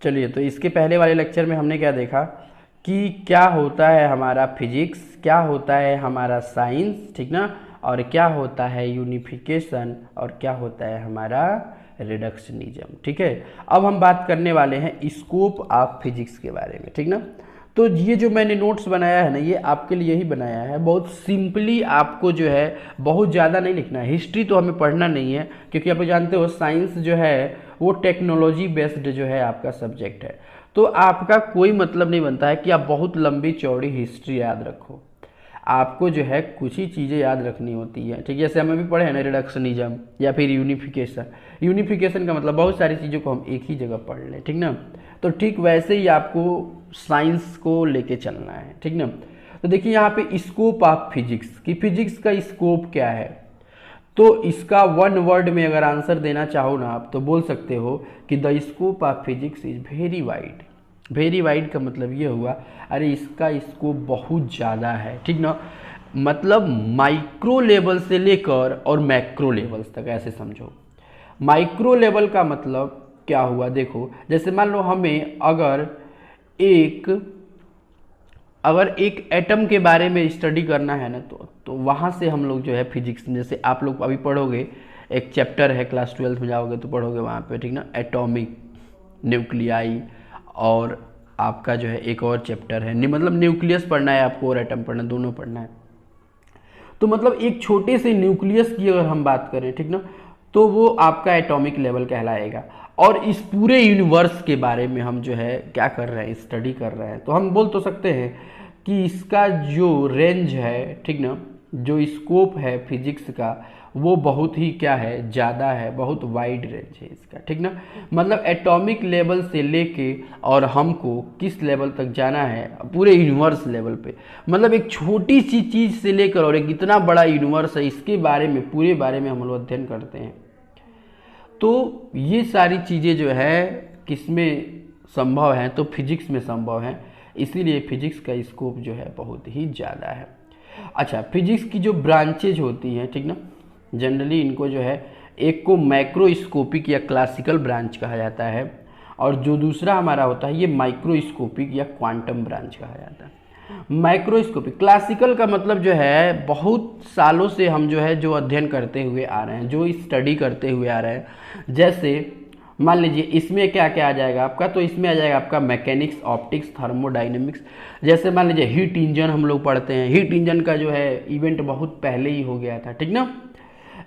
चलिए, तो इसके पहले वाले लेक्चर में हमने क्या देखा कि क्या होता है हमारा फिजिक्स, क्या होता है हमारा साइंस, ठीक ना, और क्या होता है यूनिफिकेशन, और क्या होता है हमारा रिडक्शनिज्म। ठीक है, अब हम बात करने वाले हैं स्कोप ऑफ फिजिक्स के बारे में, ठीक ना। तो ये जो मैंने नोट्स बनाया है ना, ये आपके लिए ही बनाया है, बहुत सिंपली आपको जो है बहुत ज़्यादा नहीं लिखना है। हिस्ट्री तो हमें पढ़ना नहीं है, क्योंकि आप जानते हो साइंस जो है वो टेक्नोलॉजी बेस्ड जो है आपका सब्जेक्ट है। तो आपका कोई मतलब नहीं बनता है कि आप बहुत लंबी चौड़ी हिस्ट्री याद रखो। आपको जो है कुछ ही चीज़ें याद रखनी होती है, ठीक है। जैसे हम अभी पढ़े हैं ना रिडक्शनिज्म या फिर यूनिफिकेशन। यूनिफिकेशन का मतलब बहुत सारी चीज़ों को हम एक ही जगह पढ़ लें, ठीक ना। तो ठीक वैसे ही आपको साइंस को लेके चलना है, ठीक ना। तो देखिए यहाँ पे स्कोप ऑफ फिजिक्स कि फिजिक्स का स्कोप क्या है। तो इसका वन वर्ड में अगर आंसर देना चाहो ना आप, तो बोल सकते हो कि the scope of physics is very wide. Very wide का मतलब ये हुआ, अरे इसका स्कोप बहुत ज़्यादा है, ठीक ना। मतलब माइक्रो लेवल से लेकर और मैक्रो लेवल्स तक, ऐसे समझो। माइक्रो लेवल का मतलब क्या हुआ, देखो जैसे मान लो हमें एक अगर एक एटम के बारे में स्टडी करना है ना, तो वहाँ से हम लोग जो है फिजिक्स, जैसे आप लोग अभी पढ़ोगे, एक चैप्टर है क्लास 12 में जाओगे तो पढ़ोगे वहाँ पे, ठीक ना, एटॉमिक न्यूक्लियाई, और आपका जो है एक और चैप्टर है मतलब न्यूक्लियस पढ़ना है आपको और एटम पढ़ना, दोनों पढ़ना है। तो मतलब एक छोटे से न्यूक्लियस की अगर हम बात करें, ठीक ना, तो वो आपका एटॉमिक लेवल कहलाएगा। और इस पूरे यूनिवर्स के बारे में हम जो है क्या कर रहे हैं, स्टडी कर रहे हैं। तो हम बोल तो सकते हैं कि इसका जो रेंज है, ठीक ना, जो स्कोप है फिजिक्स का, वो बहुत ही क्या है, ज़्यादा है, बहुत वाइड रेंज है इसका, ठीक ना। मतलब एटॉमिक लेवल से लेके और हमको किस लेवल तक जाना है, पूरे यूनिवर्स लेवल पे। मतलब एक छोटी सी चीज़ से लेकर और एक इतना बड़ा यूनिवर्स है, इसके बारे में, पूरे बारे में हम लोग अध्ययन करते हैं। तो ये सारी चीज़ें जो है किसमें संभव हैं, तो फिजिक्स में संभव हैं। इसीलिए फिजिक्स का स्कोप जो है बहुत ही ज़्यादा है। अच्छा, फिजिक्स की जो ब्रांचेज होती हैं, ठीक ना, जनरली इनको जो है एक को मैक्रोस्कोपिक या क्लासिकल ब्रांच कहा जाता है, और जो दूसरा हमारा होता है ये माइक्रोस्कोपिक या क्वांटम ब्रांच कहा जाता है। माइक्रोस्कोपिक, क्लासिकल का मतलब जो है बहुत सालों से हम जो है जो अध्ययन करते हुए आ रहे हैं, जो स्टडी करते हुए आ रहे हैं। जैसे मान लीजिए इसमें क्या क्या आ जाएगा आपका, तो इसमें आ जाएगा आपका मैकेनिक्स, ऑप्टिक्स, थर्मोडाइनमिक्स। जैसे मान लीजिए हीट इंजन हम लोग पढ़ते हैं, हीट इंजन का जो है इवेंट बहुत पहले ही हो गया था, ठीक ना।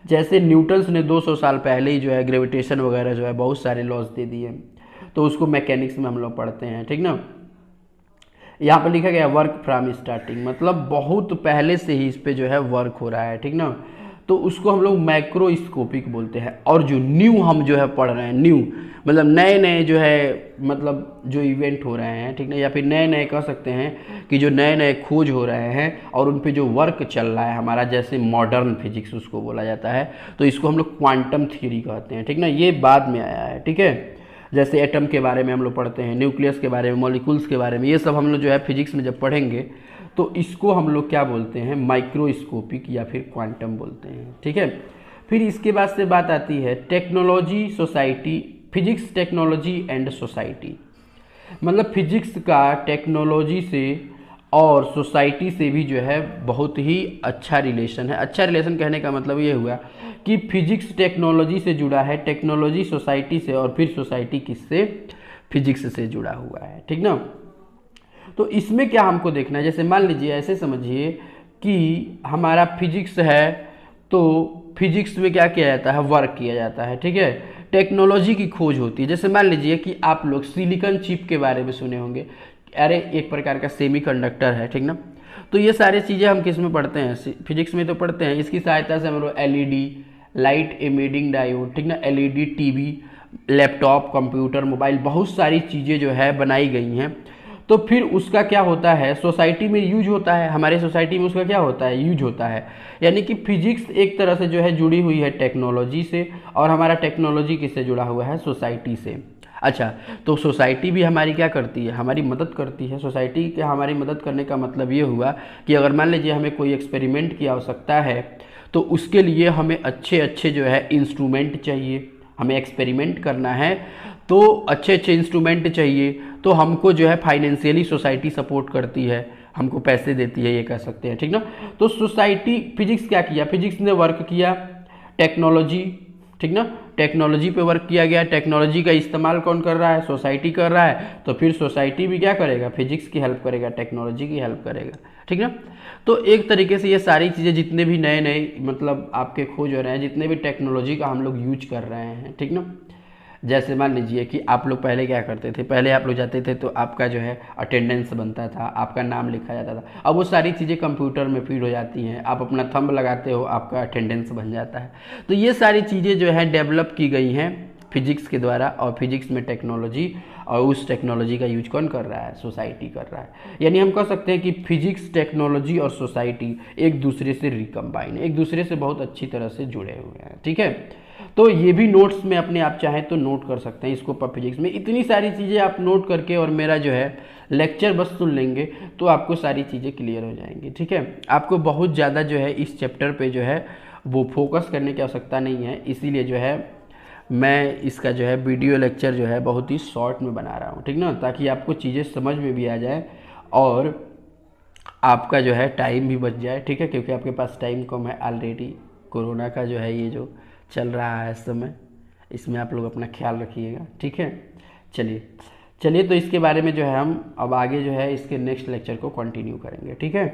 जैसे न्यूटन्स ने 200 साल पहले ही जो है ग्रेविटेशन वगैरह जो है बहुत सारे लॉज दे दिए, तो उसको मैकेनिक्स में हम लोग पढ़ते हैं, ठीक ना। यहाँ पर लिखा गया वर्क फ्रॉम स्टार्टिंग, मतलब बहुत पहले से ही इस पे जो है वर्क हो रहा है, ठीक ना। तो उसको हम लोग माइक्रोस्कोपिक बोलते हैं। और जो न्यू हम जो है पढ़ रहे हैं, न्यू मतलब नए नए जो है, मतलब जो इवेंट हो रहे हैं, ठीक ना, या फिर नए नए कह सकते हैं कि जो नए नए खोज हो रहे हैं और उन पे जो वर्क चल रहा है हमारा, जैसे मॉडर्न फिजिक्स उसको बोला जाता है, तो इसको हम लोग क्वांटम थ्योरी कहते हैं, ठीक ना। ये बाद में आया है, ठीक है। जैसे एटम के बारे में हम लोग पढ़ते हैं, न्यूक्लियस के बारे में, मॉलिक्यूल्स के बारे में, ये सब हम लोग जो है फिजिक्स में जब पढ़ेंगे तो इसको हम लोग क्या बोलते हैं, माइक्रोस्कोपिक या फिर क्वांटम बोलते हैं, ठीक है। फिर इसके बाद से बात आती है technology society, physics technology and society. मतलब फिजिक्स का टेक्नोलॉजी से और सोसाइटी से भी जो है बहुत ही अच्छा रिलेशन है। अच्छा रिलेशन कहने का मतलब ये हुआ कि फिजिक्स टेक्नोलॉजी से जुड़ा है, टेक्नोलॉजी सोसाइटी से, और फिर सोसाइटी किससे, फिजिक्स से जुड़ा हुआ है, ठीक ना। तो इसमें क्या हमको देखना है, जैसे मान लीजिए ऐसे समझिए कि हमारा फिजिक्स है, तो फिजिक्स में क्या किया जाता है, वर्क किया जाता है, ठीक है। टेक्नोलॉजी की खोज होती है। जैसे मान लीजिए कि आप लोग सिलिकॉन चिप के बारे में सुने होंगे, अरे एक प्रकार का सेमीकंडक्टर है, ठीक ना। तो ये सारी चीज़ें हम किस में पढ़ते हैं, फिजिक्स में तो पढ़ते हैं। इसकी सहायता से हम लोग एलईडी, लाइट एमिटिंग डायोड, ठीक ना, LED, TV, laptop, computer, mobile, बहुत सारी चीज़ें जो है बनाई गई हैं। तो फिर उसका क्या होता है, सोसाइटी में यूज होता है, हमारे सोसाइटी में उसका क्या होता है, यूज होता है। यानी कि फिजिक्स एक तरह से जो है जुड़ी हुई है टेक्नोलॉजी से, और हमारा टेक्नोलॉजी किससे जुड़ा हुआ है, सोसाइटी से। अच्छा, तो सोसाइटी भी हमारी क्या करती है, हमारी मदद करती है। सोसाइटी के हमारी मदद करने का मतलब ये हुआ कि अगर मान लीजिए हमें कोई एक्सपेरिमेंट की आवश्यकता है, तो उसके लिए हमें अच्छे अच्छे जो है इंस्ट्रूमेंट चाहिए, हमें एक्सपेरिमेंट करना है, तो अच्छे अच्छे इंस्ट्रूमेंट चाहिए, तो हमको जो है फाइनेंशियली सोसाइटी सपोर्ट करती है, हमको पैसे देती है, ये कह सकते हैं, ठीक ना। तो सोसाइटी, फिजिक्स क्या किया, फिजिक्स ने वर्क किया टेक्नोलॉजी, ठीक ना, टेक्नोलॉजी पे वर्क किया गया। टेक्नोलॉजी का इस्तेमाल कौन कर रहा है, सोसाइटी कर रहा है, तो फिर सोसाइटी भी क्या करेगा, फिजिक्स की हेल्प करेगा, टेक्नोलॉजी की हेल्प करेगा, ठीक ना। तो एक तरीके से ये सारी चीज़ें जितने भी नए नए मतलब आपके खोज हो रहे हैं, जितने भी टेक्नोलॉजी का हम लोग यूज कर रहे हैं, ठीक ना। जैसे मान लीजिए कि आप लोग पहले क्या करते थे, पहले आप लोग जाते थे तो आपका जो है अटेंडेंस बनता था, आपका नाम लिखा जाता था। अब वो सारी चीज़ें कंप्यूटर में फीड हो जाती हैं, आप अपना थंब लगाते हो, आपका अटेंडेंस बन जाता है। तो ये सारी चीज़ें जो है डेवलप की गई हैं फिजिक्स के द्वारा, और फिजिक्स में टेक्नोलॉजी, और उस टेक्नोलॉजी का यूज कौन कर रहा है, सोसाइटी कर रहा है। यानी हम कह सकते हैं कि फिजिक्स, टेक्नोलॉजी और सोसाइटी एक दूसरे से रिकम्बाइन, एक दूसरे से बहुत अच्छी तरह से जुड़े हुए हैं, ठीक है। तो ये भी नोट्स में अपने आप चाहें तो नोट कर सकते हैं इसको, फिजिक्स में इतनी सारी चीज़ें आप नोट करके और मेरा जो है लेक्चर बस सुन लेंगे तो आपको सारी चीज़ें क्लियर हो जाएंगी, ठीक है। आपको बहुत ज़्यादा जो है इस चैप्टर पे जो है वो फोकस करने की आवश्यकता नहीं है, इसीलिए जो है मैं इसका जो है वीडियो लेक्चर जो है बहुत ही शॉर्ट में बना रहा हूँ, ठीक ना, ताकि आपको चीज़ें समझ में भी आ जाए और आपका जो है टाइम भी बच जाए, ठीक है, क्योंकि आपके पास टाइम कम है ऑलरेडी। कोरोना का जो है ये जो चल रहा है इस समय, इसमें आप लोग अपना ख्याल रखिएगा, ठीक है। चलिए चलिए, तो इसके बारे में जो है हम अब आगे जो है इसके नेक्स्ट लेक्चर को कंटिन्यू करेंगे, ठीक है।